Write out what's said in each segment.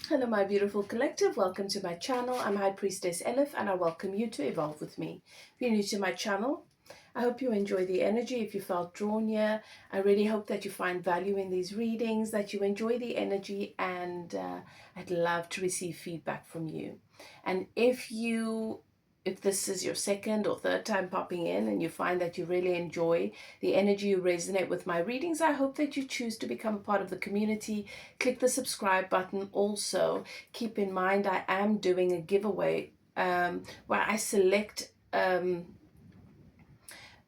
Hello my beautiful collective, welcome to my channel. I'm High Priestess Elif and I welcome you to evolve with me. If you're new to my channel, I hope you enjoy the energy. If you felt drawn here, I really hope that you find value in these readings, that you enjoy the energy, and I'd love to receive feedback from you. And if this is your second or third time popping in and you find that you really enjoy the energy, you resonate with my readings, I hope that you choose to become a part of the community. Click the subscribe button. Also, keep in mind I am doing a giveaway where I select a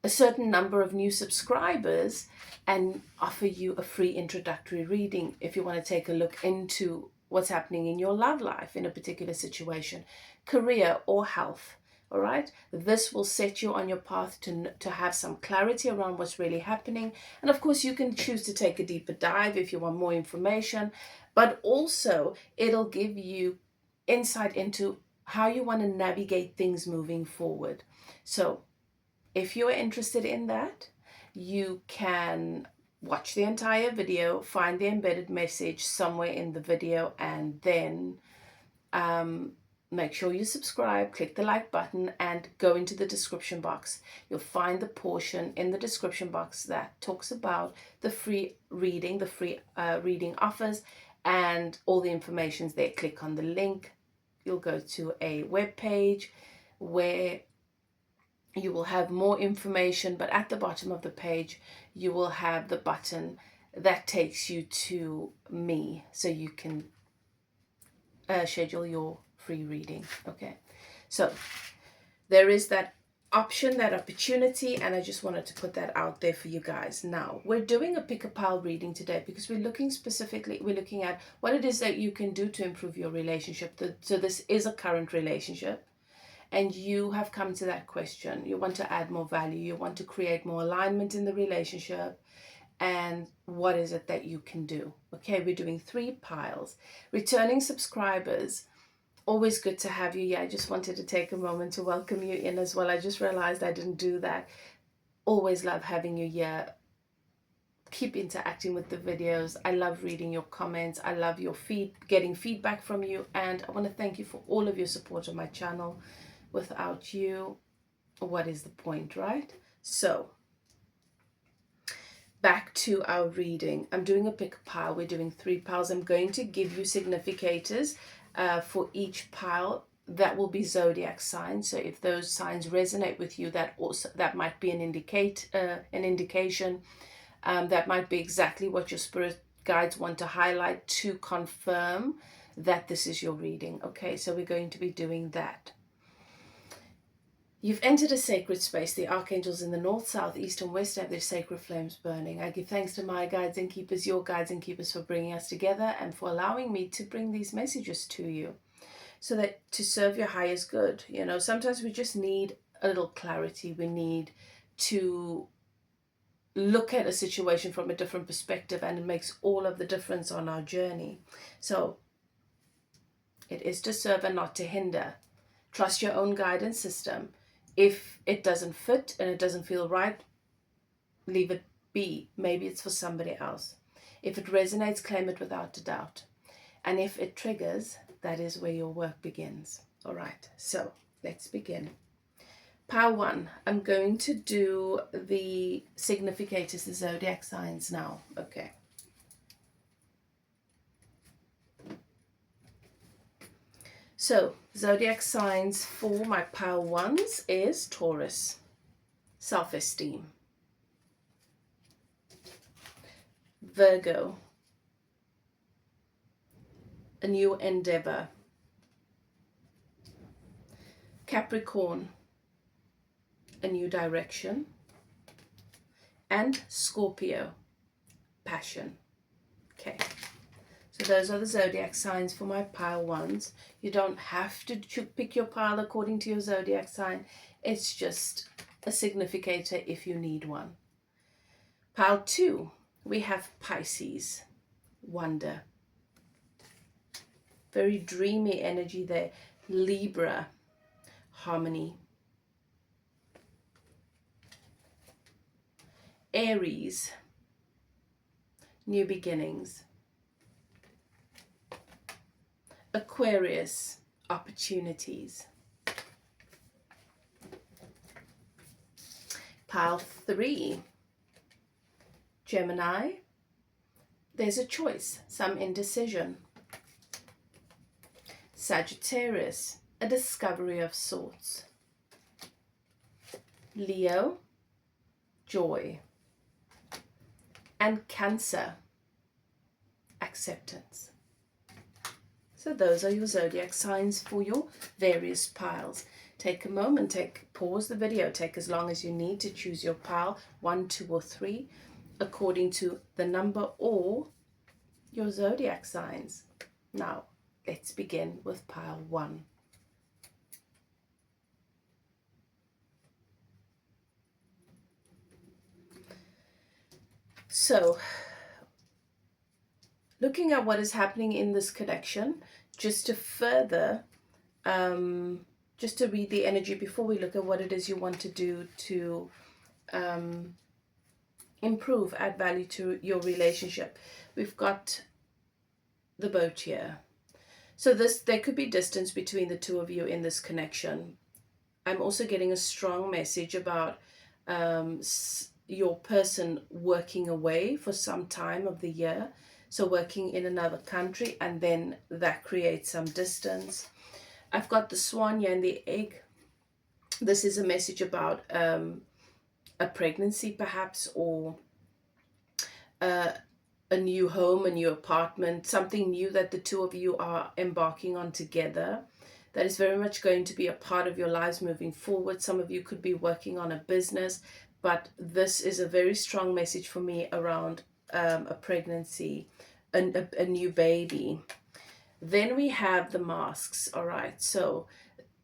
certain number of new subscribers and offer you a free introductory reading if you want to take a look into what's happening in your love life in a particular situation, career or health. All right, this will set you on your path to have some clarity around what's really happening. And of course, you can choose to take a deeper dive if you want more information, but also it'll give you insight into how you want to navigate things moving forward. So if you're interested in that, you can watch the entire video, find the embedded message somewhere in the video, and then make sure you subscribe, click the like button, and go into the description box. You'll find the portion in the description box that talks about the free reading, the free reading offers, and all the information's there. Click on the link. You'll go to a web page where you will have more information, but at the bottom of the page you will have the button that takes you to me so you can schedule your free reading. Okay, so there is that option, that opportunity, and I just wanted to put that out there for you guys. Now we're doing a pick a pile reading today because we're looking at what it is that you can do to improve your relationship. So this is a current relationship and you have come to that question. You want to add more value, you want to create more alignment in the relationship, and what is it that you can do? Okay, we're doing 3 piles. Returning subscribers, always good to have you. Yeah, I just wanted to take a moment to welcome you in as well. I just realized I didn't do that. Always love having you here. Keep interacting with the videos. I love reading your comments. I love your getting feedback from you, and I want to thank you for all of your support on my channel. Without you, what is the point, right? So back to our reading. I'm doing a pick a pile. We're doing 3 piles. I'm going to give you significators for each pile. That will be zodiac signs. So if those signs resonate with you, that might be an indication. That might be exactly what your spirit guides want to highlight to confirm that this is your reading. Okay, so we're going to be doing that. You've entered a sacred space. The archangels in the north, south, east, and west have their sacred flames burning. I give thanks to my guides and keepers, your guides and keepers, for bringing us together and for allowing me to bring these messages to you so that to serve your highest good. You know, sometimes we just need a little clarity. We need to look at a situation from a different perspective, and it makes all of the difference on our journey. So it is to serve and not to hinder. Trust your own guidance system. If it doesn't fit and it doesn't feel right, leave it be. Maybe it's for somebody else. If it resonates, claim it without a doubt. And if it triggers, that is where your work begins. All right, so let's begin. Pile 1, I'm going to do the significators, the zodiac signs now. Okay. So, zodiac signs for my pile 1s is Taurus, self-esteem. Virgo, a new endeavor. Capricorn, a new direction. And Scorpio, passion. Okay. So those are the zodiac signs for my pile 1s. You don't have to pick your pile according to your zodiac sign. It's just a significator if you need one. Pile 2, we have Pisces, wonder. Very dreamy energy there. Libra, harmony. Aries, new beginnings. Aquarius, opportunities. Pile 3, Gemini, there's a choice, some indecision. Sagittarius, a discovery of sorts. Leo, joy. And Cancer, acceptance. So those are your zodiac signs for your various piles. Take a moment, pause the video, take as long as you need to choose your pile, 1, 2, or 3, according to the number or your zodiac signs. Now, let's begin with pile 1. So, looking at what is happening in this connection, just to further, just to read the energy before we look at what it is you want to do to improve, add value to your relationship. We've got the boat here. So there could be distance between the two of you in this connection. I'm also getting a strong message about your person working away for some time of the year. So working in another country, and then that creates some distance. I've got the swan here and the egg. This is a message about a pregnancy perhaps, or a new home, a new apartment, something new that the two of you are embarking on together. That is very much going to be a part of your lives moving forward. Some of you could be working on a business, but this is a very strong message for me around a pregnancy, a new baby. Then we have the masks. All right, so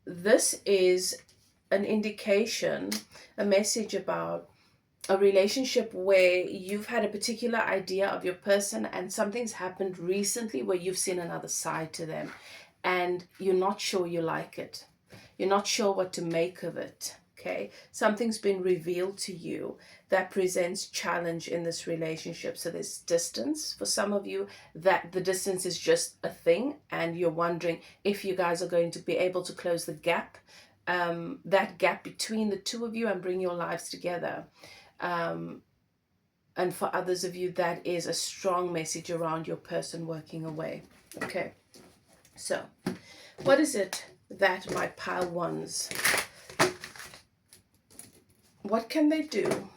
this is an indication, a message about a relationship where you've had a particular idea of your person and something's happened recently where you've seen another side to them and you're not sure you like it. You're not sure what to make of it. Okay, something's been revealed to you that presents challenge in this relationship. So there's distance for some of you, that the distance is just a thing and you're wondering if you guys are going to be able to close the gap, that gap between the two of you, and bring your lives together. And for others of you, that is a strong message around your person working away. Okay, so what is it that my pile ones, what can they do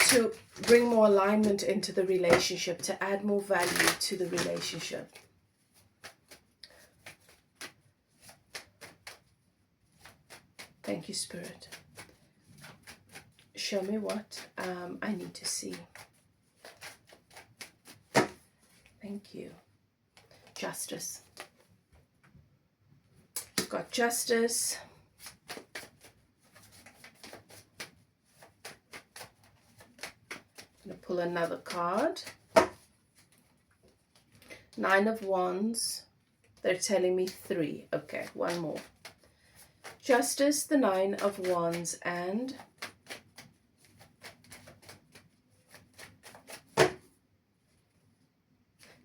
to bring more alignment into the relationship, to add more value to the relationship? Thank you, Spirit. Show me what I need to see. Thank you. Justice. We've got justice. I'm going to pull another card. 9 of Wands. They're telling me 3. Okay, one more. Justice, the 9 of Wands, and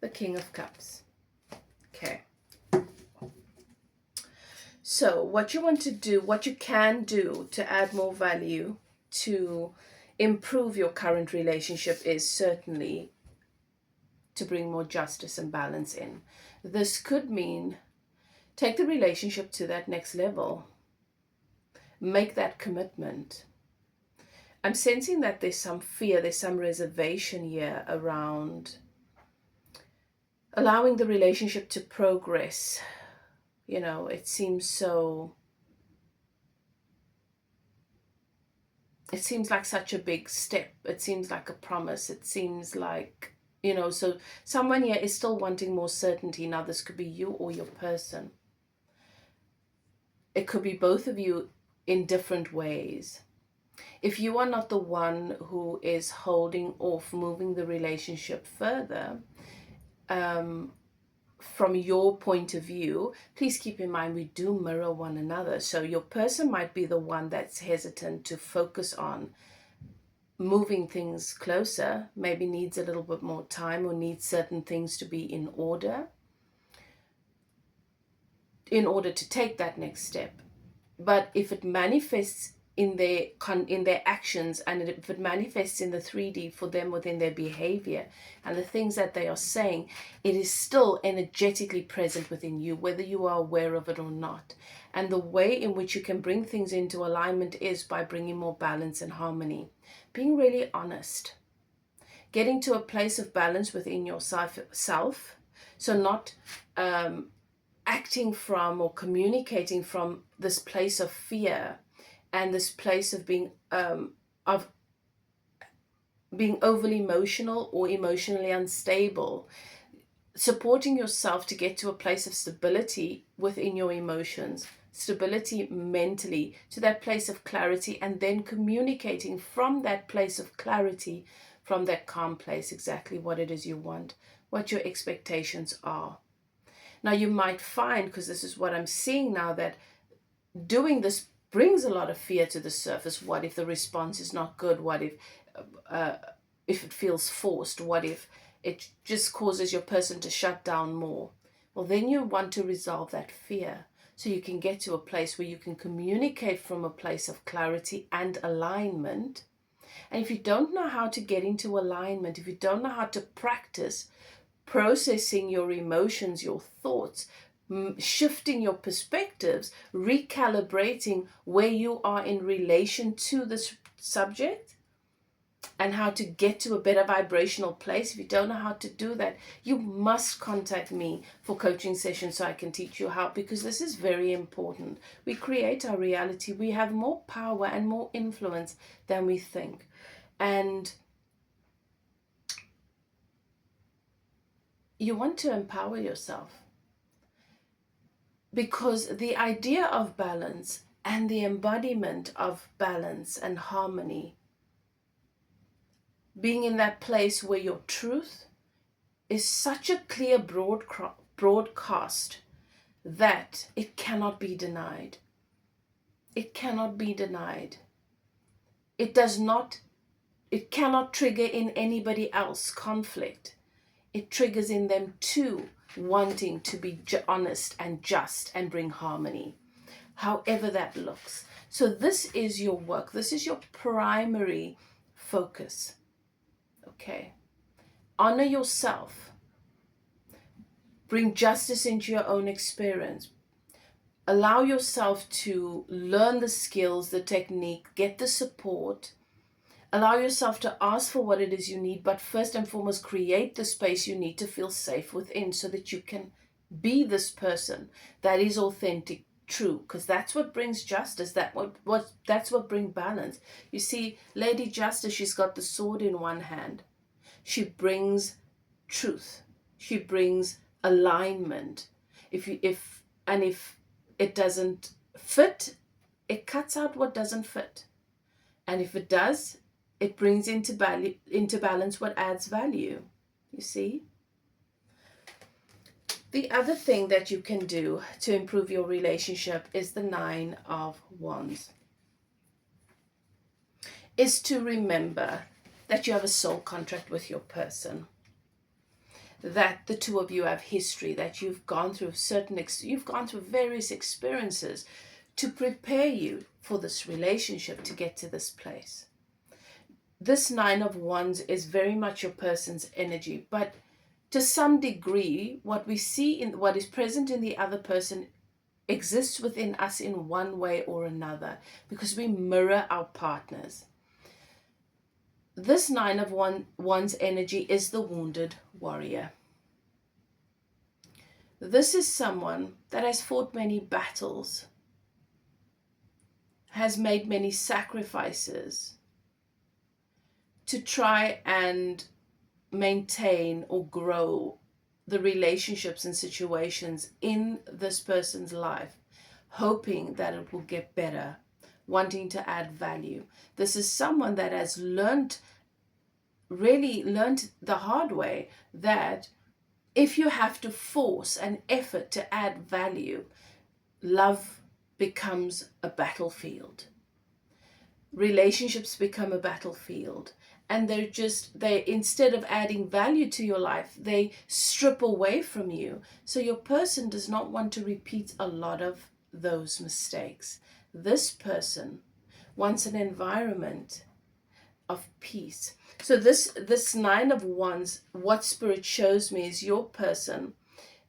the King of Cups. Okay. So what you want to do, what you can do to add more value, to improve your current relationship, is certainly to bring more justice and balance in. This could mean take the relationship to that next level. Make that commitment. I'm sensing that there's some fear, there's some reservation here around allowing the relationship to progress. You know, it seems like such a big step. It seems like a promise. It seems like, you know, so someone here is still wanting more certainty. Now, this could be you or your person. It could be both of you in different ways. If you are not the one who is holding off moving the relationship further, from your point of view, please keep in mind we do mirror one another. So your person might be the one that's hesitant to focus on moving things closer, maybe needs a little bit more time or needs certain things to be in order. in order to take that next step. But if it manifests in their actions, and if it manifests in the 3D for them within their behavior and the things that they are saying, it is still energetically present within you, whether you are aware of it or not. And the way in which you can bring things into alignment is by bringing more balance and harmony, being really honest, getting to a place of balance within yourself. So not acting from or communicating from this place of fear and this place of being overly emotional or emotionally unstable. Supporting yourself to get to a place of stability within your emotions, stability mentally, to that place of clarity, and then communicating from that place of clarity, from that calm place, exactly what it is you want, what your expectations are. Now you might find, because this is what I'm seeing now, that doing this brings a lot of fear to the surface. What if the response is not good? What if it feels forced? What if it just causes your person to shut down more? Well, then you want to resolve that fear so you can get to a place where you can communicate from a place of clarity and alignment. And if you don't know how to get into alignment, if you don't know how to practice processing your emotions, your thoughts, shifting your perspectives, recalibrating where you are in relation to this subject, and how to get to a better vibrational place. If you don't know how to do that, you must contact me for coaching sessions so I can teach you how, because this is very important. We create our reality. We have more power and more influence than we think. And you want to empower yourself, because the idea of balance and the embodiment of balance and harmony, being in that place where your truth is such a clear broadcast that it cannot be denied. It cannot be denied. It cannot trigger in anybody else conflict. It triggers in them too, wanting to be honest and just and bring harmony, however that looks. So this is your work. This is your primary focus. Okay. Honor yourself. Bring justice into your own experience. Allow yourself to learn the skills, the technique, get the support. Allow yourself to ask for what it is you need, but first and foremost, create the space you need to feel safe within so that you can be this person that is authentic, true, because that's what brings justice. That's what brings balance. You see, Lady Justice, she's got the sword in one hand. She brings truth. She brings alignment. If it doesn't fit, it cuts out what doesn't fit. And if it does, it brings into balance what adds value. You see? The other thing that you can do to improve your relationship is the 9 of Wands. Is to remember that you have a soul contract with your person. That the two of you have history, that you've gone through various experiences to prepare you for this relationship to get to this place. This 9 of Wands is very much your person's energy, but to some degree, what we see in what is present in the other person exists within us in one way or another, because we mirror our partners. This 9 of Wands energy is the wounded warrior. This is someone that has fought many battles, has made many sacrifices to try and maintain or grow the relationships and situations in this person's life, hoping that it will get better, wanting to add value. This is someone that has really learned the hard way that if you have to force an effort to add value, love becomes a battlefield. Relationships become a battlefield. and they instead of adding value to your life, they strip away from you. So your person does not want to repeat a lot of those mistakes. This person wants an environment of peace. So this Nine of Wands, what Spirit shows me is your person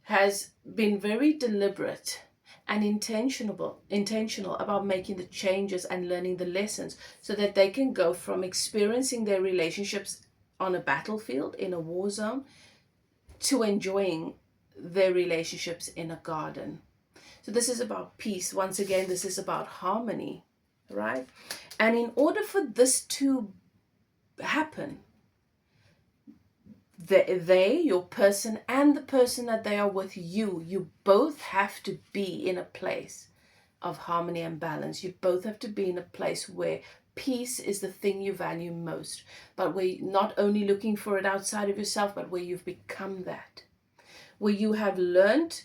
has been very deliberate and intentional about making the changes and learning the lessons so that they can go from experiencing their relationships on a battlefield, in a war zone, to enjoying their relationships in a garden. So this is about peace. Once again, this is about harmony, right? And in order for this to happen, your person, and the person that they are with you both have to be in a place of harmony and balance. You both have to be in a place where peace is the thing you value most, but where you're not only looking for it outside of yourself, but where you've become that, where you have learned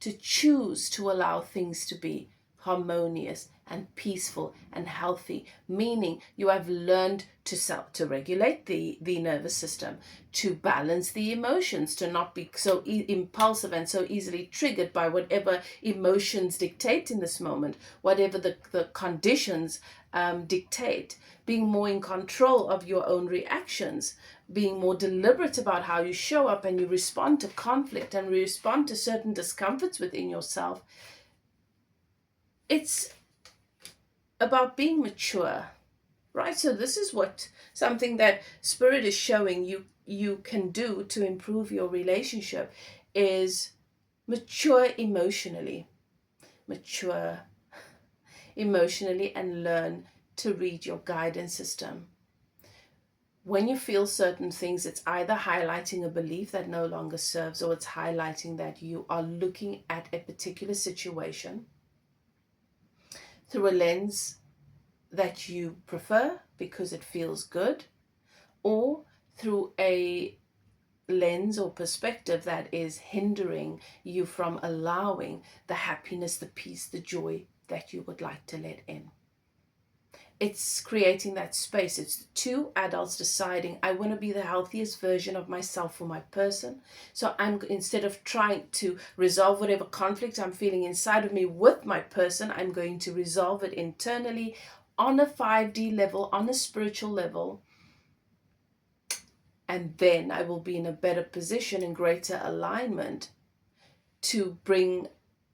to choose to allow things to be harmonious and peaceful and healthy, meaning you have learned to regulate the nervous system, to balance the emotions, to not be so impulsive and so easily triggered by whatever emotions dictate in this moment, whatever the conditions dictate, being more in control of your own reactions, being more deliberate about how you show up and you respond to conflict and respond to certain discomforts within yourself. It's about being mature, right? So this is something that Spirit is showing you can do to improve your relationship is mature emotionally and learn to read your guidance system. When you feel certain things, it's either highlighting a belief that no longer serves, or it's highlighting that you are looking at a particular situation through a lens that you prefer because it feels good, or through a lens or perspective that is hindering you from allowing the happiness, the peace, the joy that you would like to let in. It's creating that space. It's two adults deciding, I want to be the healthiest version of myself for my person. So instead of trying to resolve whatever conflict I'm feeling inside of me with my person, I'm going to resolve it internally on a 5D level, on a spiritual level. And then I will be in a better position and greater alignment to bring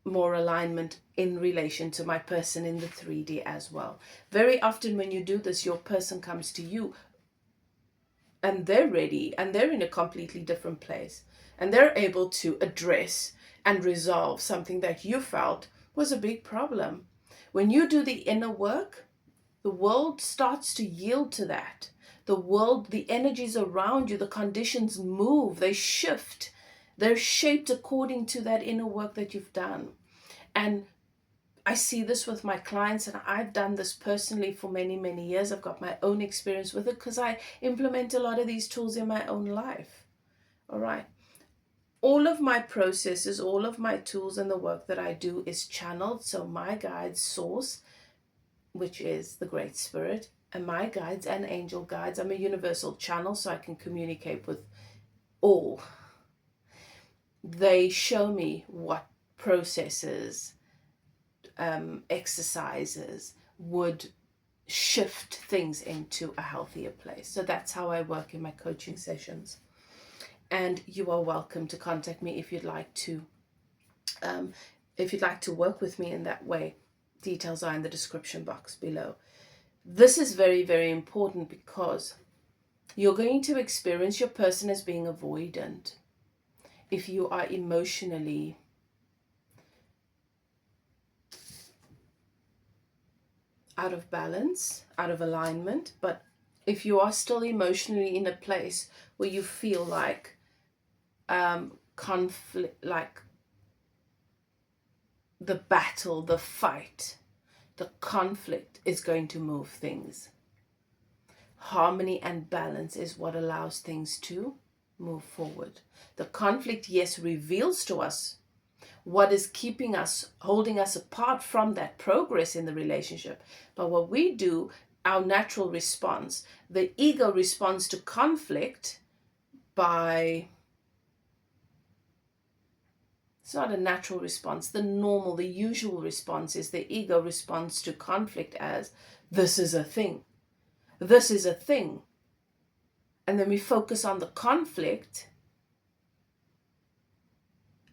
more alignment in relation to my person in the 3D as well. Very often when you do this, your person comes to you and they're ready and they're in a completely different place and they're able to address and resolve something that you felt was a big problem. When you do the inner work, the world starts to yield to that. The energies around you, the conditions move, they shift. They're shaped according to that inner work that you've done. And I see this with my clients, and I've done this personally for many, many years. I've got my own experience with it because I implement a lot of these tools in my own life. All right. All of my processes, all of my tools and the work that I do is channeled. So my guides source, which is the Great Spirit, and my guides and angel guides. I'm a universal channel, so I can communicate with all. They show me what processes, exercises would shift things into a healthier place. So that's how I work in my coaching sessions. And you are welcome to contact me if you'd like to work with me in that way. Details are in the description box below. This is very, very important because you're going to experience your person as being avoidant if you are emotionally out of balance, out of alignment. But if you are still emotionally in a place where you feel like conflict, like the battle, the fight, the conflict is going to move things. Harmony and balance is what allows things to move forward. The conflict, yes, reveals to us what is keeping us, holding us apart from that progress in the relationship. But what we do our natural response. The ego responds to conflict by, it's not a natural response. The normal, the usual response is the ego responds to conflict as, this is a thing. This is a thing. And then we focus on the conflict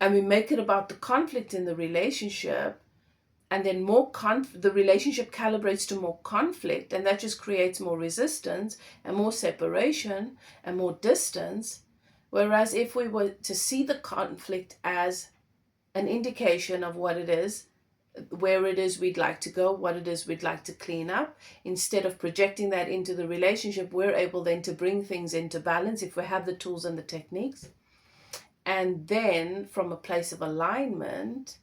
and we make it about the conflict in the relationship. And then the relationship calibrates to more conflict, and that just creates more resistance and more separation and more distance. Whereas if we were to see the conflict as an indication of what it is, where it is we'd like to go, what it is we'd like to clean up, instead of projecting that into the relationship, we're able then to bring things into balance if we have the tools and the techniques. And then from a place of alignment,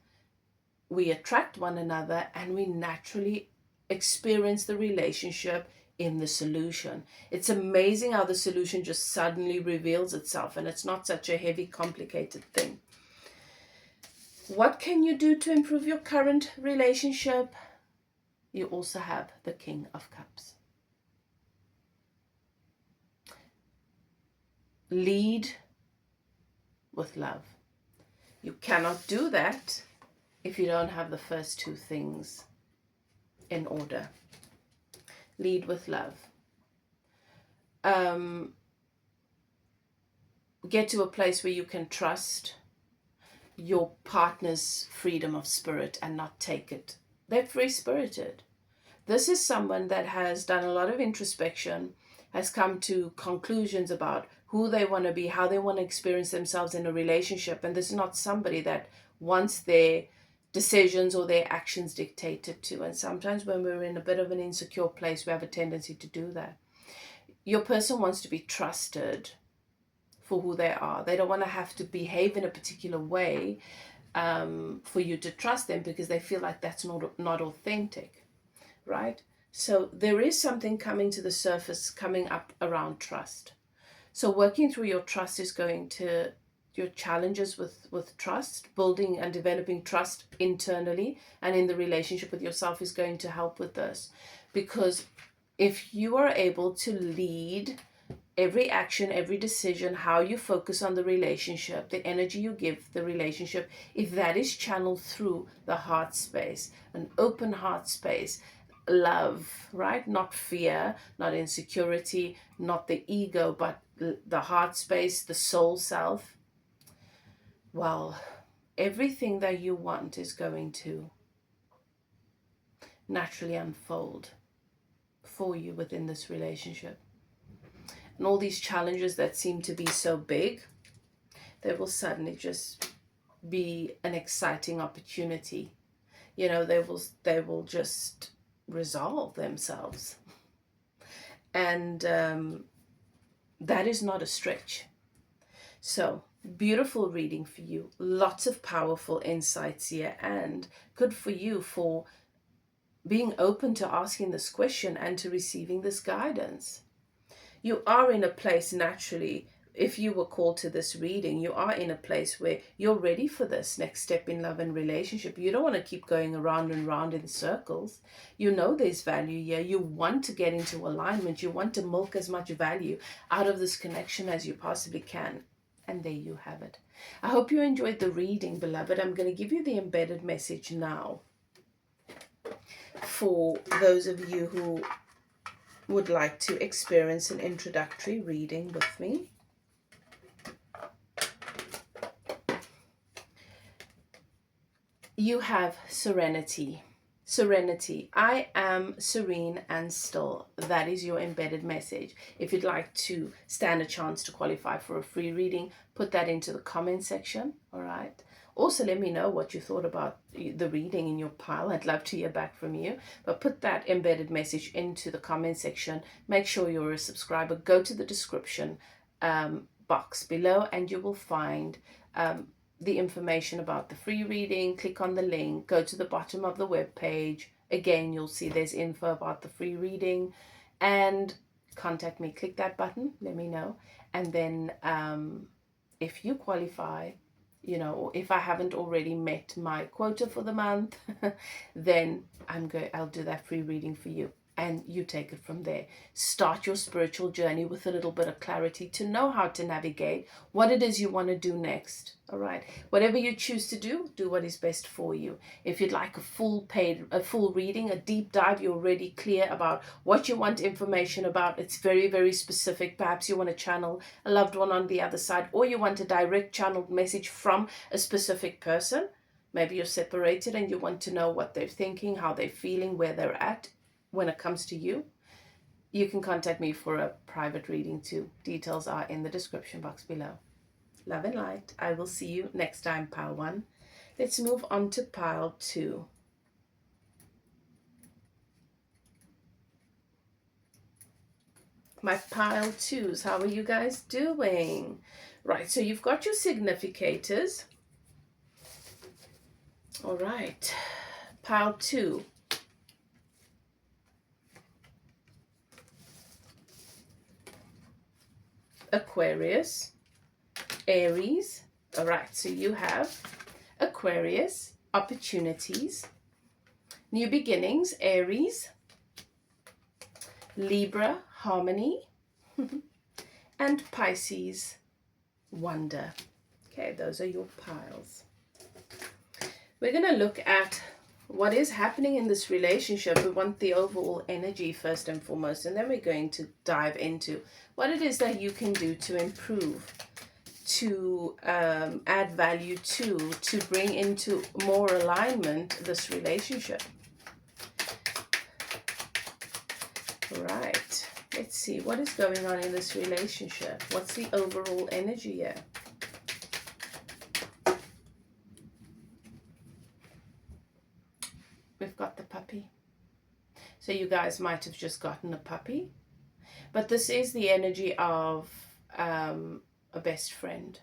we attract one another and we naturally experience the relationship in the solution. It's amazing how the solution just suddenly reveals itself, and it's not such a heavy, complicated thing. What can you do to improve your current relationship? You also have the King of Cups. Lead with love. You cannot do that if you don't have the first two things in order. Lead with love. Get to a place where you can trust your partner's freedom of spirit and not take it. They're free-spirited. This is someone that has done a lot of introspection, has come to conclusions about who they want to be, how they want to experience themselves in a relationship. And this is not somebody that wants their decisions or their actions dictated to. And sometimes when we're in a bit of an insecure place, we have a tendency to do that. Your person wants to be trusted for who they are. They don't want to have to behave in a particular way for you to trust them, because they feel like that's not authentic, right? So there is something coming to the surface, coming up around trust. So working through your trust is going to, your challenges with trust, building and developing trust internally and in the relationship with yourself is going to help with this. Because if you are able to lead every action, every decision, how you focus on the relationship, the energy you give the relationship, if that is channeled through the heart space, an open heart space, love, right? Not fear, not insecurity, not the ego, but the heart space, the soul self. Well, everything that you want is going to naturally unfold for you within this relationship. And all these challenges that seem to be so big, they will suddenly just be an exciting opportunity. You know, they will just resolve themselves. And that is not a stretch. So, beautiful reading for you. Lots of powerful insights here, and good for you for being open to asking this question and to receiving this guidance. You are in a place naturally, if you were called to this reading, you are in a place where you're ready for this next step in love and relationship. You don't want to keep going around and round in circles. You know there's value here. You want to get into alignment. You want to milk as much value out of this connection as you possibly can. And there you have it. I hope you enjoyed the reading, beloved. I'm going to give you the embedded message now for those of you who would like to experience an introductory reading with me. You have serenity. Serenity. I am serene and still. That is your embedded message. If you'd like to stand a chance to qualify for a free reading, put that into the comment section. All right. Also, let me know what you thought about the reading in your pile. I'd love to hear back from you. But put that embedded message into the comment section. Make sure you're a subscriber. Go to the description box below and you will find the information about the free reading. Click on the link. Go to the bottom of the web page. Again, you'll see there's info about the free reading. And contact me. Click that button. Let me know. And then if you qualify, you know, if I haven't already met my quota for the month, then I'll do that free reading for you. and you take it from there. Start your spiritual journey with a little bit of clarity to know how to navigate what it is you want to do next. All right. Whatever you choose to do what is best for you. If you'd like a full reading, a deep dive, you're already clear about what you want information about. It's very, very specific. Perhaps you want to channel a loved one on the other side, or you want a direct channeled message from a specific person. Maybe you're separated and you want to know what they're thinking, how they're feeling, where they're at when it comes to you. You can contact me for a private reading too. Details are in the description box below. Love and light. I will see you next time, pile 1. Let's move on to pile 2. My pile 2s, how are you guys doing? Right, so you've got your significators. All right, pile 2. Aquarius, Aries. All right, so you have Aquarius, opportunities, new beginnings, Aries, Libra, harmony, and Pisces, wonder. Okay, those are your piles. We're going to look at what is happening in this relationship. We want the overall energy first and foremost, and then we're going to dive into what it is that you can do to improve, to add value to bring into more alignment this relationship. Right, let's see what is going on in this relationship. What's the overall energy here? We've got the puppy. So you guys might have just gotten a puppy, but this is the energy of a best friend.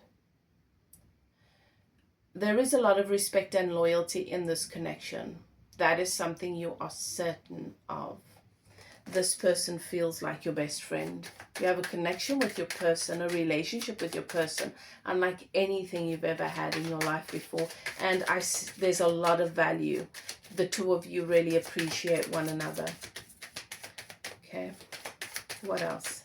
There is a lot of respect and loyalty in this connection. That is something you are certain of. This person feels like your best friend. You have a connection with your person, a relationship with your person, unlike anything you've ever had in your life before. And there's a lot of value. The two of you really appreciate one another. Okay, what else?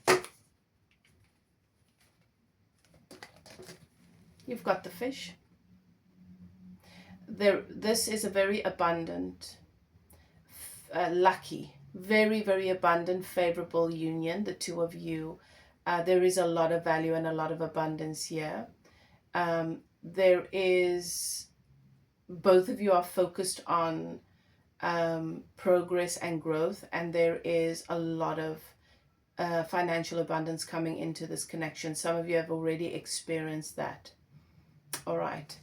You've got the fish. This is a very abundant, lucky, very, very abundant, favorable union, the two of you. There is a lot of value and a lot of abundance here. There is, both of you are focused on progress and growth, and there is a lot of financial abundance coming into this connection. Some of you have already experienced that. All right.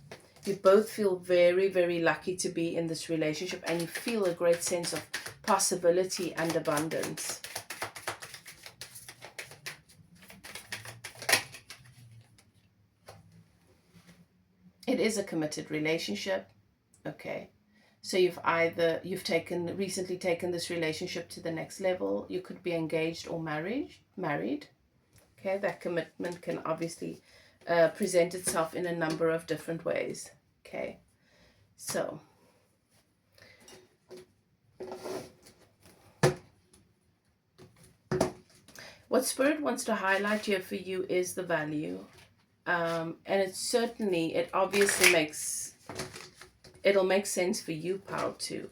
You both feel very, very lucky to be in this relationship, and you feel a great sense of possibility and abundance. It is a committed relationship. Okay. So you've recently taken this relationship to the next level. You could be engaged or married. Okay, that commitment can obviously present itself in a number of different ways. Okay, so what Spirit wants to highlight here for you is the value, and it obviously it'll make sense for you, pal, too.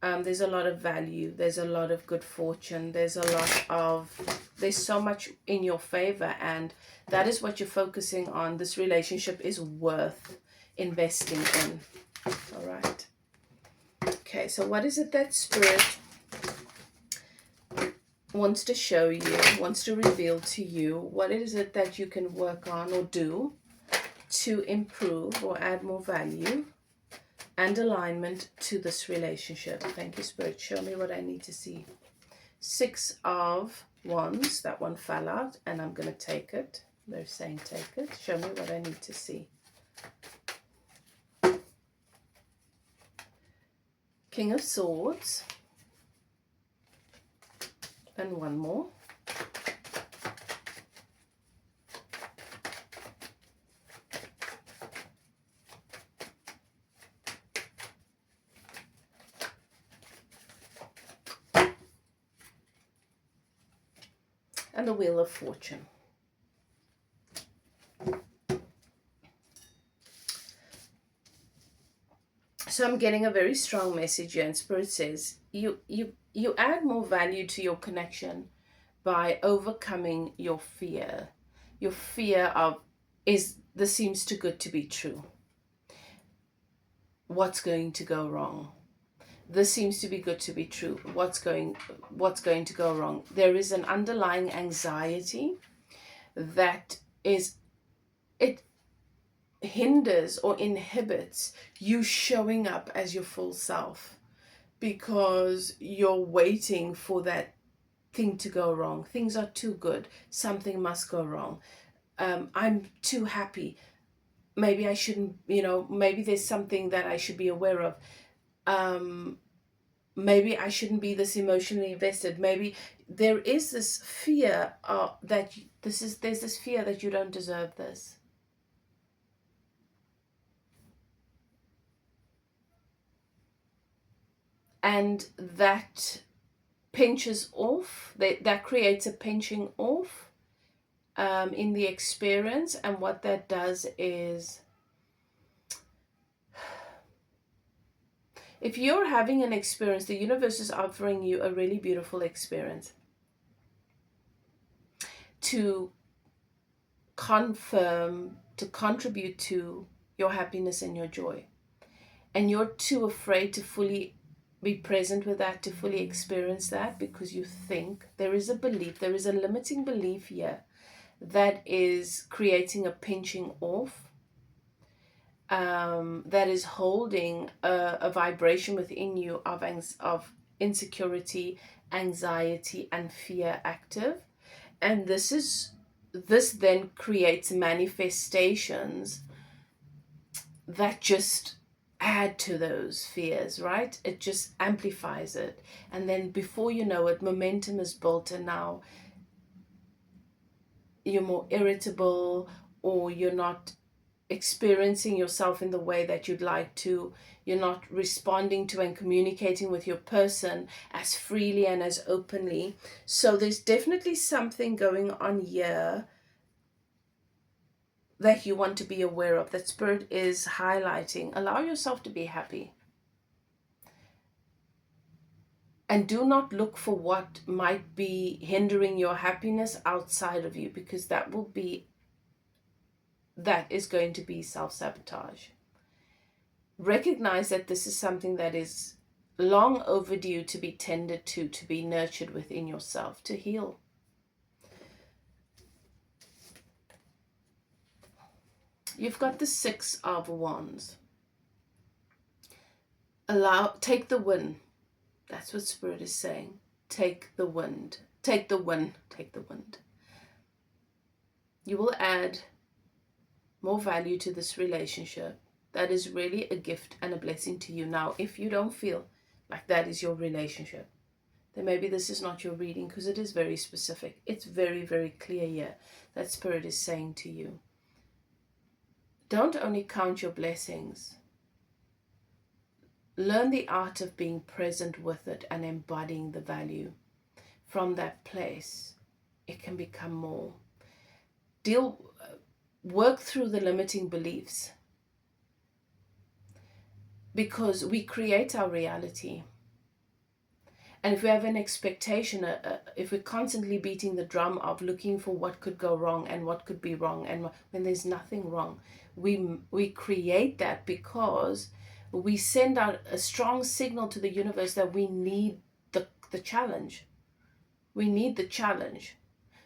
There's a lot of value, there's a lot of good fortune, there's so much in your favor, and that is what you're focusing on. This relationship is worth investing in. All right. Okay, so what is it that Spirit wants to show you, wants to reveal to you? What is it that you can work on or do to improve or add more value and alignment to this relationship? Thank you, Spirit. Show me what I need to see. 6 of Wands. That one fell out, and I'm going to take it. They're saying take it. Show me what I need to see. King of Swords. And one more. and the Wheel of Fortune. So I'm getting a very strong message here, and Spirit says you add more value to your connection by overcoming your fear. Your fear of, is this seems too good to be true. What's going to go wrong? This seems to be good to be true. What's going to go wrong? There is an underlying anxiety that it hinders or inhibits you showing up as your full self, because you're waiting for that thing to go wrong. Things are too good. Something must go wrong. I'm too happy. Maybe I shouldn't, maybe there's something that I should be aware of. Maybe I shouldn't be this emotionally invested. Maybe there is this fear there's this fear that you don't deserve this. And that pinches off, that creates a pinching off in the experience. And what that does is, if you're having an experience, the universe is offering you a really beautiful experience to confirm, to contribute to your happiness and your joy. And you're too afraid to fully be present with that, to fully experience that, because you think there is a belief, there is a limiting belief here that is creating a pinching off, that is holding a vibration within you of insecurity, anxiety, and fear active. And this then creates manifestations that just add to those fears, right? It just amplifies it. And then before you know it, momentum is built, and now you're more irritable, or you're not experiencing yourself in the way that you'd like to. You're not responding to and communicating with your person as freely and as openly. So there's definitely something going on here that you want to be aware of, that Spirit is highlighting. Allow yourself to be happy. And do not look for what might be hindering your happiness outside of you, because that is going to be self-sabotage. Recognize that this is something that is long overdue to be tended to be nurtured within yourself, to heal. You've got the Six of Wands. Take the win. That's what Spirit is saying. Take the wind. Take the win. Take the wind. You will add more value to this relationship. That is really a gift and a blessing to you. Now, if you don't feel like that is your relationship, then maybe this is not your reading, because it is very specific. It's very, very clear here that Spirit is saying to you, don't only count your blessings. Learn the art of being present with it and embodying the value. From that place, it can become more. Work through the limiting beliefs, because we create our reality. And if we have an expectation, if we're constantly beating the drum of looking for what could go wrong and what could be wrong, and when there's nothing wrong, we create that because we send out a strong signal to the universe that we need the challenge. We need the challenge.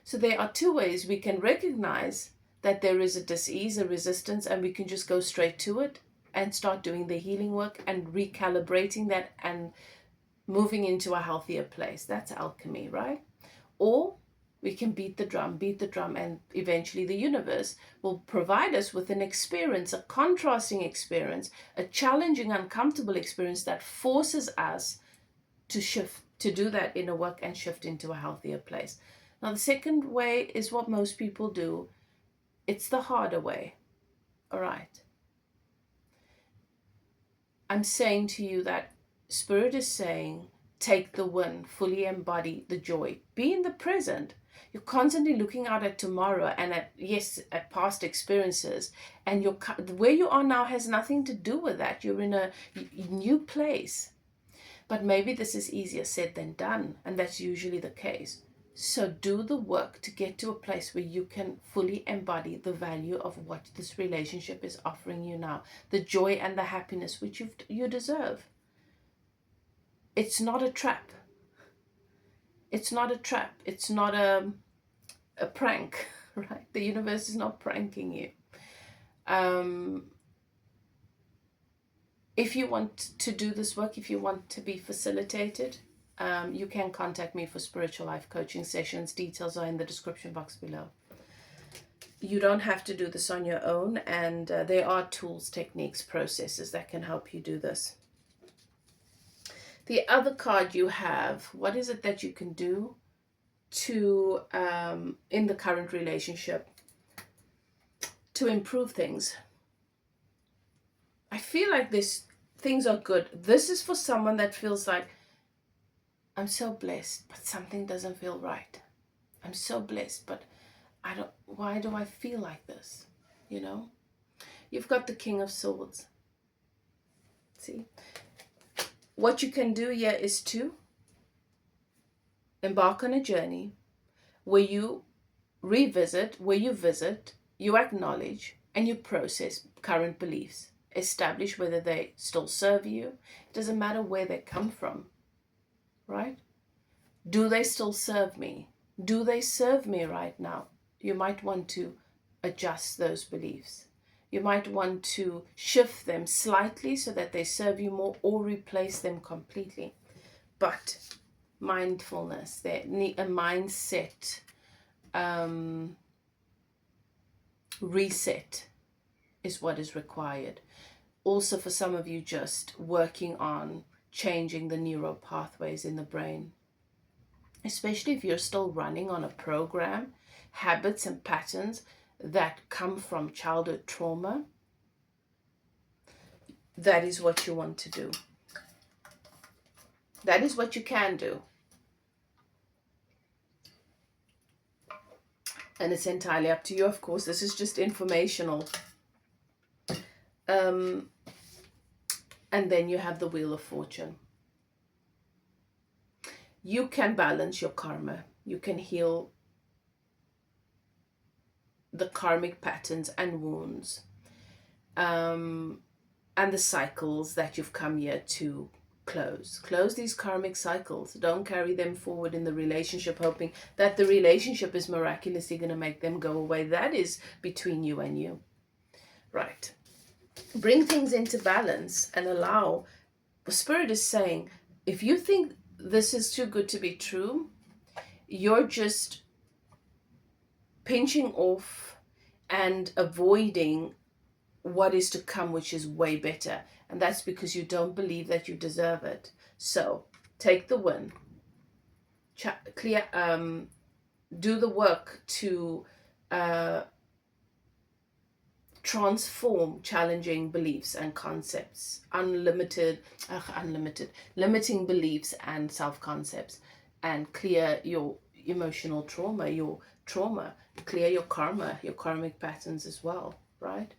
So there are two ways we can recognize that there is a dis-ease, a resistance, and we can just go straight to it and start doing the healing work and recalibrating that and moving into a healthier place. That's alchemy, right? Or we can beat the drum, and eventually the universe will provide us with an experience, a contrasting experience, a challenging, uncomfortable experience that forces us to shift, to do that inner work and shift into a healthier place. Now, the second way is what most people do. It's the harder way. All right. I'm saying to you that Spirit is saying, take the win, fully embody the joy, be in the present, You're constantly looking out at tomorrow and at past experiences, and where you are now has nothing to do with that. You're in a new place. But maybe this is easier said than done, and that's usually the case. So do the work to get to a place where you can fully embody the value of what this relationship is offering you now, the joy and the happiness which you deserve. It's not a trap. It's not a trap. It's not a prank, right? The universe is not pranking you. If you want to do this work, if you want to be facilitated, you can contact me for spiritual life coaching sessions. Details are in the description box below. You don't have to do this on your own, and there are tools, techniques, processes that can help you do this. The other card you have, what is it that you can do to, in the current relationship, to improve things? I feel like things are good. This is for someone that feels like, I'm so blessed, but something doesn't feel right. I'm so blessed, but why do I feel like this? You know? You've got the King of Swords. See? What you can do here is to embark on a journey where you revisit, where you visit, you acknowledge, and you process current beliefs. Establish whether they still serve you. It doesn't matter where they come from, right? Do they still serve me? Do they serve me right now? You might want to adjust those beliefs. You might want to shift them slightly so that they serve you more, or replace them completely. But mindfulness, a mindset reset is what is required. Also, for some of you, just working on changing the neural pathways in the brain, especially if you're still running on a program, habits and patterns that come from childhood trauma. That is what you want to do. That is what you can do. And it's entirely up to you, of course. This is just informational. And then you have the Wheel of Fortune. You can balance your karma. You can heal the karmic patterns and wounds, and the cycles that you've come here to close. Close these karmic cycles. Don't carry them forward in the relationship, hoping that the relationship is miraculously going to make them go away. That is between you and you. Right. Bring things into balance and allow. The Spirit is saying, if you think this is too good to be true, you're just pinching off and avoiding what is to come, which is way better. And that's because you don't believe that you deserve it. So take the win. Clear. Do the work to transform challenging beliefs and concepts, limiting beliefs and self-concepts, and clear your emotional trauma, clear your karma, your karmic patterns as well, right?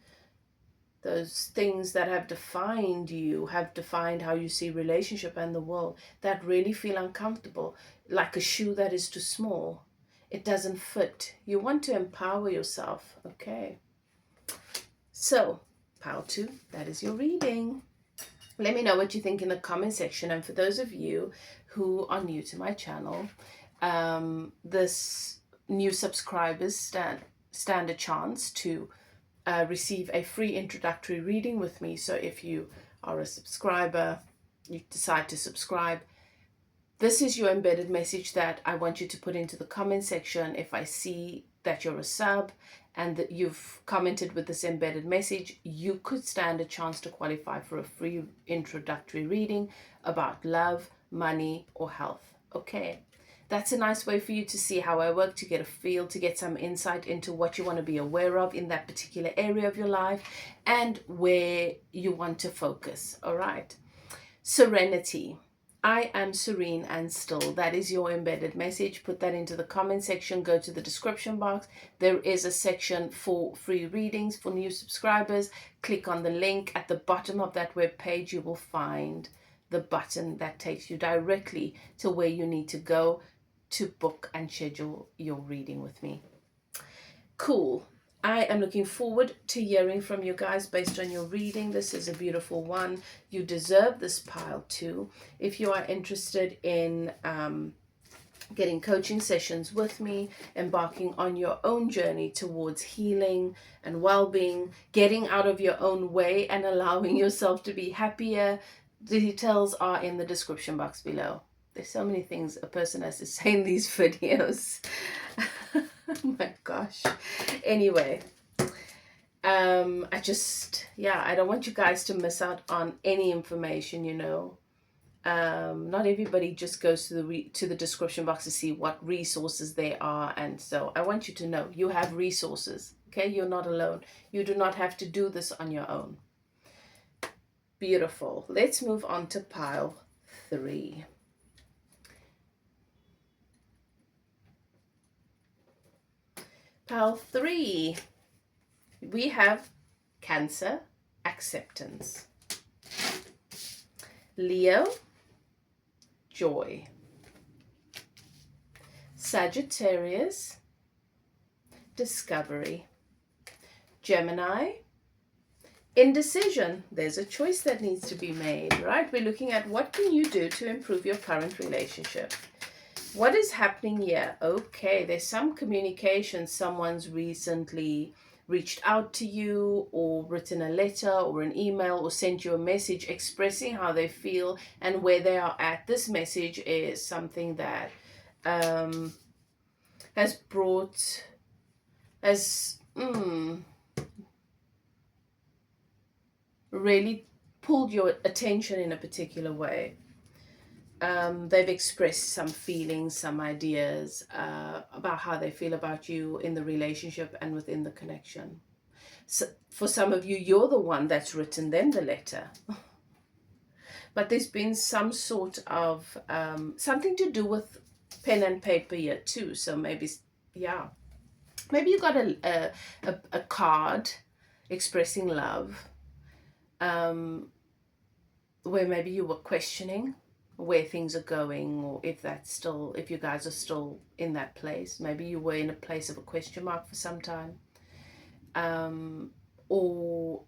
Those things that have defined you, have defined how you see relationship and the world, that really feel uncomfortable, like a shoe that is too small. It doesn't fit. You want to empower yourself, okay? So, pile 2, that is your reading. Let me know what you think in the comment section. And for those of you who are new to my channel, this new subscribers stand a chance to receive a free introductory reading with me. So if you are a subscriber, you decide to subscribe, this is your embedded message that I want you to put into the comment section. If I see that you're a sub and that you've commented with this embedded message, you could stand a chance to qualify for a free introductory reading about love, money, or health. Okay, that's a nice way for you to see how I work, to get a feel, to get some insight into what you want to be aware of in that particular area of your life and where you want to focus. All right. Serenity. I am serene and still. That is your embedded message. Put that into the comment section. Go to the description box. There is a section for free readings for new subscribers. Click on the link at the bottom of that web page. You will find the button that takes you directly to where you need to go to book and schedule your reading with me. Cool. I am looking forward to hearing from you guys based on your reading. This is a beautiful one. You deserve this pile too. If you are interested in getting coaching sessions with me, embarking on your own journey towards healing and well-being, getting out of your own way and allowing yourself to be happier, the details are in the description box below. There's so many things a person has to say in these videos. Oh my gosh. Anyway, I don't want you guys to miss out on any information, you know. Not everybody just goes to the description box to see what resources there are, and so I want you to know you have resources. Okay, you're not alone. You do not have to do this on your own. Beautiful. Let's move on to pile 3. Pile 3, we have Cancer, acceptance. Leo, joy. Sagittarius, discovery. Gemini, indecision. There's a choice that needs to be made, right? We're looking at what can you do to improve your current relationship. What is happening here? Okay, there's some communication. Someone's recently reached out to you or written a letter or an email or sent you a message expressing how they feel and where they are at. This message is something that really pulled your attention in a particular way. They've expressed some feelings, some ideas about how they feel about you in the relationship and within the connection. So for some of you, you're the one that's written them the letter. But there's been some sort of something to do with pen and paper here too. So maybe you got a card expressing love, where maybe you were questioning where things are going, or if you guys are still in that place. Maybe you were in a place of a question mark for some time, or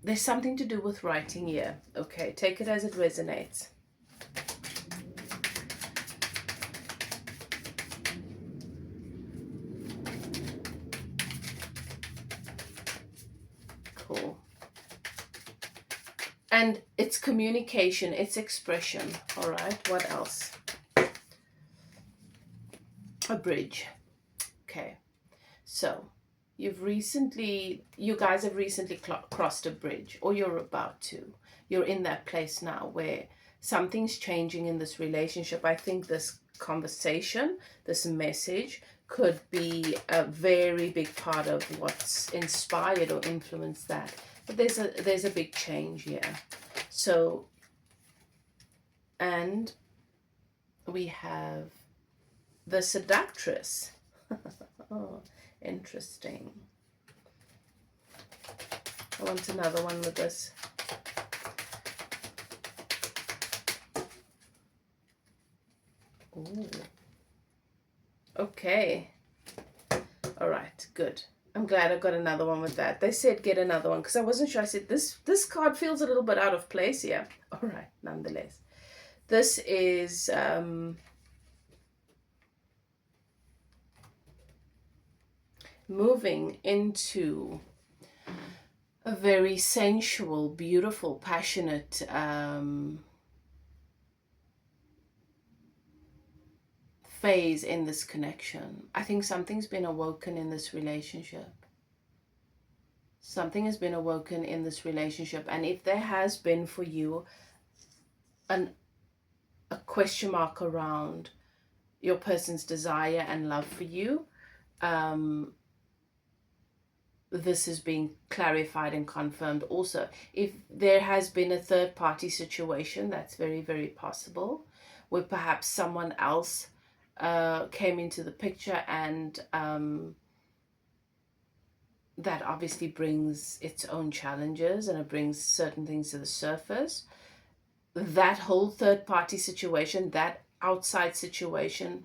there's something to do with writing here. Okay, take it as it resonates. Cool. And it's communication, it's expression. All right, what else? A bridge. Okay, so you guys have recently crossed a bridge, or you're about to. You're in that place now where something's changing in this relationship. I think this conversation, this message, could be a very big part of what's inspired or influenced that. But there's a big change here. So, and we have the seductress. Oh, interesting. I want another one with this. Ooh. Okay. All right, good. I'm glad I got another one with that. They said get another one because I wasn't sure. I said this card feels a little bit out of place here. All right, nonetheless. This is moving into a very sensual, beautiful, passionate phase in this connection. I think something's been awoken in this relationship. Something has been awoken in this relationship. And if there has been for you a question mark around your person's desire and love for you, this is being clarified and confirmed also. If there has been a third party situation, that's very, very possible, where perhaps someone else came into the picture, and that obviously brings its own challenges, and it brings certain things to the surface. That whole third party situation, that outside situation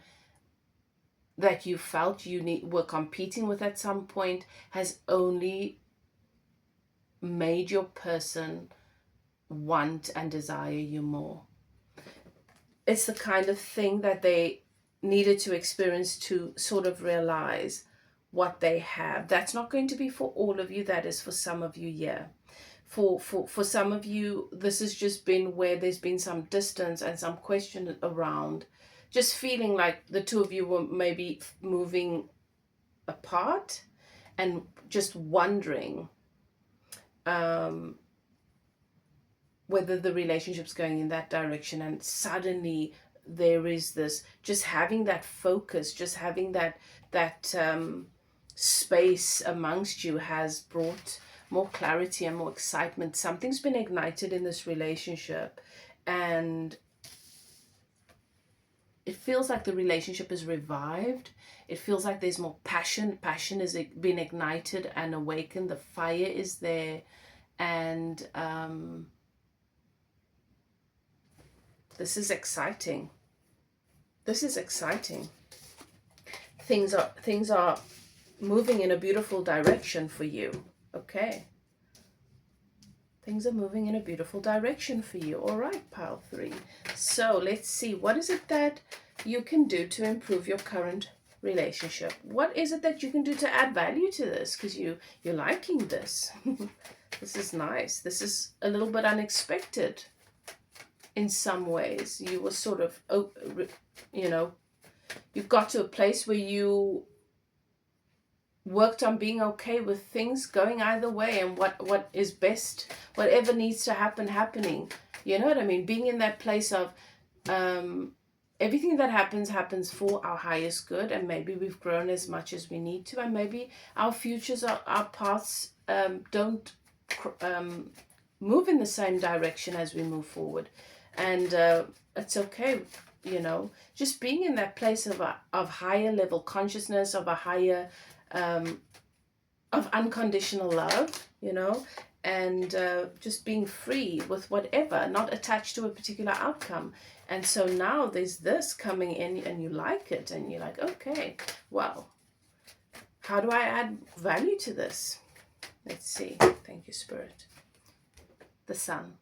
that you felt were competing with at some point, has only made your person want and desire you more. It's the kind of thing that they needed to experience to sort of realize what they have. That's not going to be for all of you. That is for some of you, yeah. For some of you, this has just been where there's been some distance and some question around, just feeling like the two of you were maybe moving apart, and just wondering whether the relationship's going in that direction. And suddenly there is this, just having that focus, just having that space amongst you has brought more clarity and more excitement. Something's been ignited in this relationship, and it feels like the relationship is revived. It feels like there's more passion. Passion has been ignited and awakened. The fire is there, and this is exciting. This is exciting. Things are moving in a beautiful direction for you. Okay. Things are moving in a beautiful direction for you. All right, pile 3. So let's see, what is it that you can do to improve your current relationship? What is it that you can do to add value to this? Because you're liking this. This is nice. This is a little bit unexpected in some ways. You were sort of, you've got to a place where you worked on being okay with things going either way, and what is best, whatever needs to happen happening. You know what I mean? Being in that place of everything that happens for our highest good, and maybe we've grown as much as we need to, and maybe our futures, our paths don't move in the same direction as we move forward, and it's okay. Just being in that place of higher level consciousness, of a higher of unconditional love, and just being free with whatever, not attached to a particular outcome. And so now there's this coming in, and you like it, and you're like, okay, well, how do I add value to this? Let's see. Thank you, Spirit. The Sun.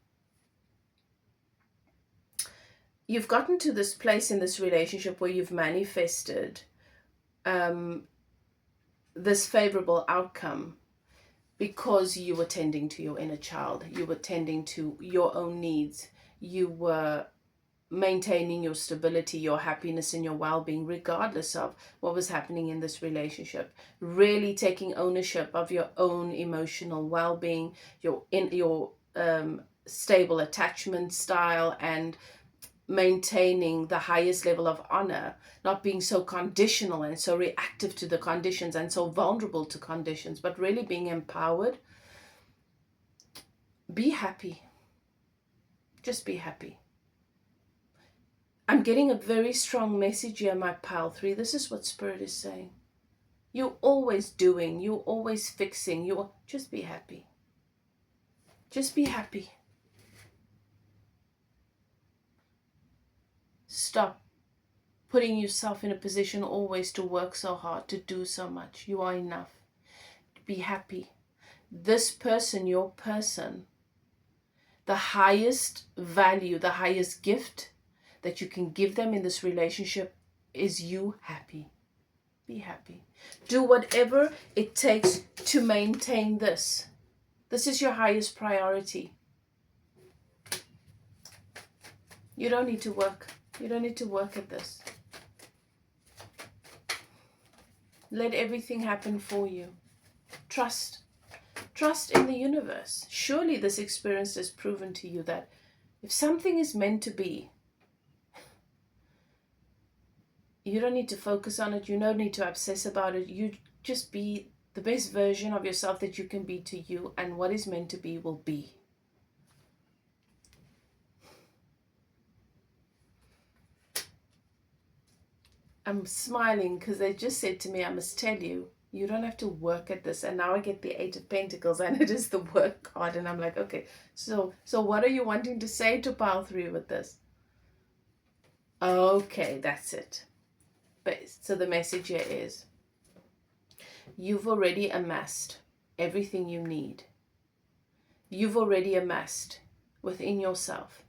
You've gotten to this place in this relationship where you've manifested this favorable outcome because you were tending to your inner child. You were tending to your own needs. You were maintaining your stability, your happiness, and your well-being, regardless of what was happening in this relationship. Really taking ownership of your own emotional well-being, your stable attachment style, and maintaining the highest level of honor, not being so conditional and so reactive to the conditions and so vulnerable to conditions, but really being empowered. Be happy. Just be happy. I'm getting a very strong message here, my pile 3. This is what Spirit is saying. You're always doing, you're always fixing, just be happy. Just be happy. Stop putting yourself in a position always to work so hard, to do so much. You are enough. Be happy. This person, your person, the highest value, the highest gift that you can give them in this relationship is you happy. Be happy. Do whatever it takes to maintain this. This is your highest priority. You don't need to work. You don't need to work at this. Let everything happen for you. Trust. Trust in the universe. Surely this experience has proven to you that if something is meant to be, you don't need to focus on it. You don't need to obsess about it. You just be The best version of yourself that you can be to you, and what is meant to be will be. I'm smiling because they just said to me, I must tell you, you don't have to work at this. And now I get the Eight of Pentacles and it is the work card. And I'm like, okay, so what are you wanting to say to pile 3 with this? Okay, that's it. But so the message here is, you've already amassed everything you need. You've already amassed within yourself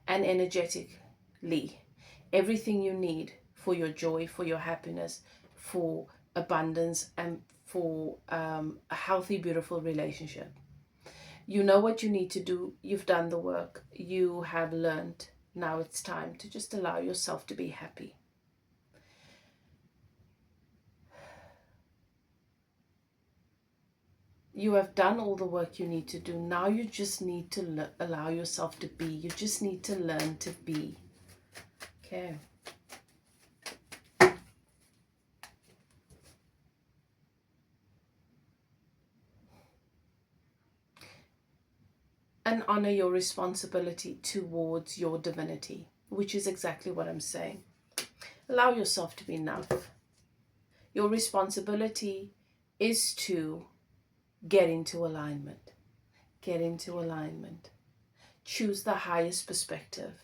and energetically everything you need for your joy, for your happiness, for abundance, and for a healthy, beautiful relationship. You know what you need to do. You've done the work. You have learned. Now it's time to just allow yourself to be happy. You have done all the work you need to do. Now you just need to allow yourself to be. You just need to learn to be. Okay. And honor your responsibility towards your divinity, which is exactly what I'm saying. Allow yourself to be enough. Your responsibility is to get into alignment. Get into alignment. Choose the highest perspective.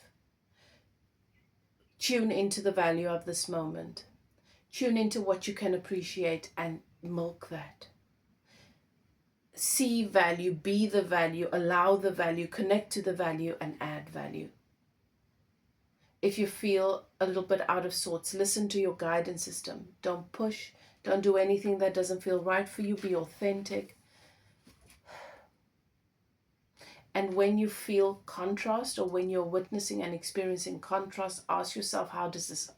Tune into the value of this moment. Tune into what you can appreciate and milk that. See value, be the value, allow the value, connect to the value, and add value. If you feel a little bit out of sorts, listen to your guidance system. Don't push. Don't do anything that doesn't feel right for you. Be authentic. And when you feel contrast, or when you're witnessing and experiencing contrast, ask yourself, how does this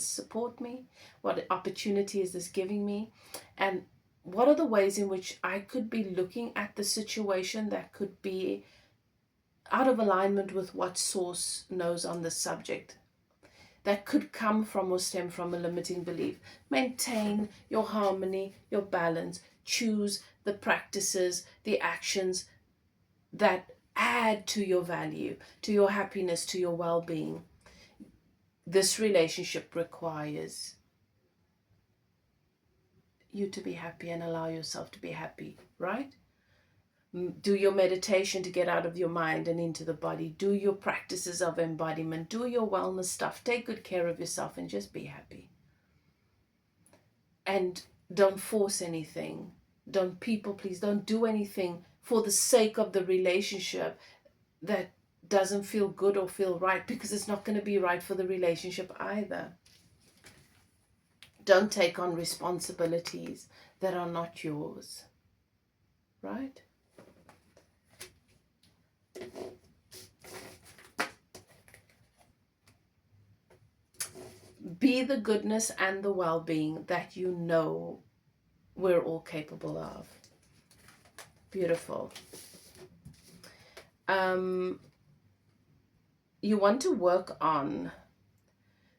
support me? What opportunity is this giving me? And what are the ways in which I could be looking at the situation that could be out of alignment with what source knows on the subject, that could come from or stem from a limiting belief? Maintain your harmony, your balance. Choose the practices, the actions that add to your value, to your happiness, to your well-being. This relationship requires you to be happy and allow yourself to be happy, right? Do your meditation to get out of your mind and into the body. Do your practices of embodiment. Do your wellness stuff. Take good care of yourself and just be happy. And don't force anything. Don't people please. Don't do anything for the sake of the relationship that doesn't feel good or feel right, because it's not going to be right for the relationship either. Don't take on responsibilities that are not yours, right? Be the goodness and the well-being that you know we're all capable of. Beautiful. You want to work on,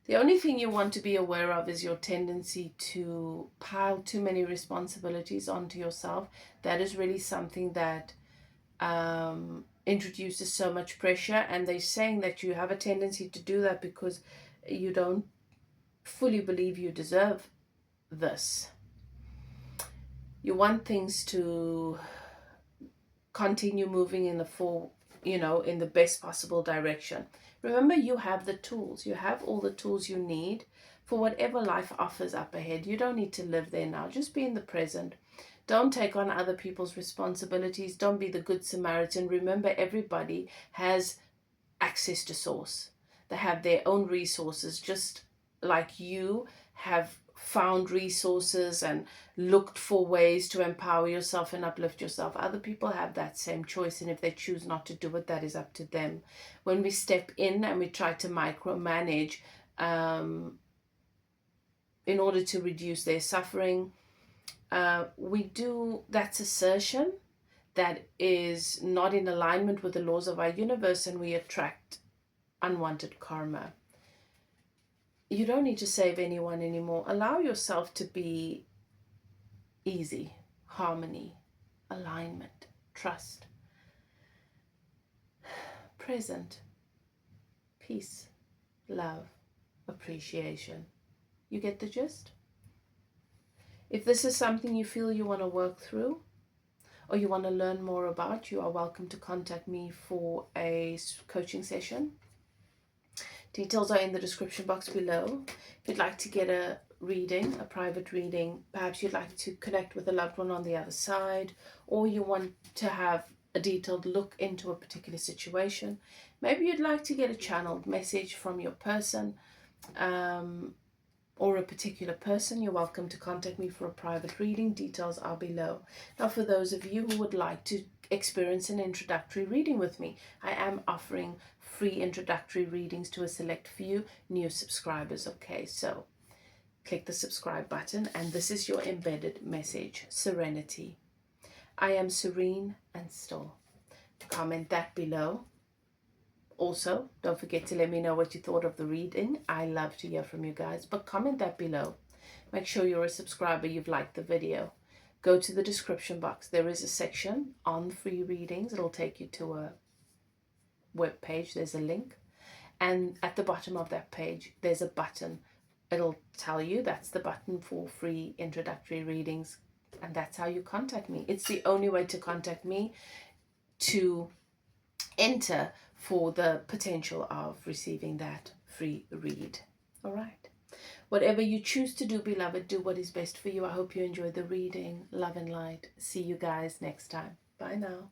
the only thing you want to be aware of is your tendency to pile too many responsibilities onto yourself. That is really something that introduces so much pressure, and they're saying that you have a tendency to do that because you don't fully believe you deserve this. You want things to continue moving in the best possible direction. Remember, you have the tools. You have all the tools you need for whatever life offers up ahead. You don't need to live there now. Just be in the present. Don't take on other people's responsibilities. Don't be the good Samaritan. Remember, everybody has access to source. They have their own resources, just like you have found resources and looked for ways to empower yourself and uplift yourself. Other people have that same choice, and if they choose not to do it, that is up to them. When we step in and we try to micromanage in order to reduce their suffering, that's assertion that is not in alignment with the laws of our universe, and we attract unwanted karma. You don't need to save anyone anymore. Allow yourself to be easy, harmony, alignment, trust, present, peace, love, appreciation. You get the gist? If this is something you feel you want to work through or you want to learn more about, you are welcome to contact me for a coaching session. Details are in the description box below. If you'd like to get a reading, a private reading, perhaps you'd like to connect with a loved one on the other side, or you want to have a detailed look into a particular situation, maybe you'd like to get a channeled message from your person, or a particular person, you're welcome to contact me for a private reading. Details are below. Now, for those of you who would like to experience an introductory reading with me, I am offering free introductory readings to a select few new subscribers. Okay, so click the subscribe button, and this is your embedded message: serenity. I am serene and still. Comment that below. Also, don't forget to let me know what you thought of the reading. I love to hear from you guys, but comment that below. Make sure you're a subscriber, you've liked the video. Go to the description box. There is a section on free readings. It'll take you to a web page. There's a link. And at the bottom of that page, there's a button. It'll tell you that's the button for free introductory readings. And that's how you contact me. It's the only way to contact me to enter for the potential of receiving that free read. All right. Whatever you choose to do, beloved, do what is best for you. I hope you enjoyed the reading. Love and light. See you guys next time. Bye now.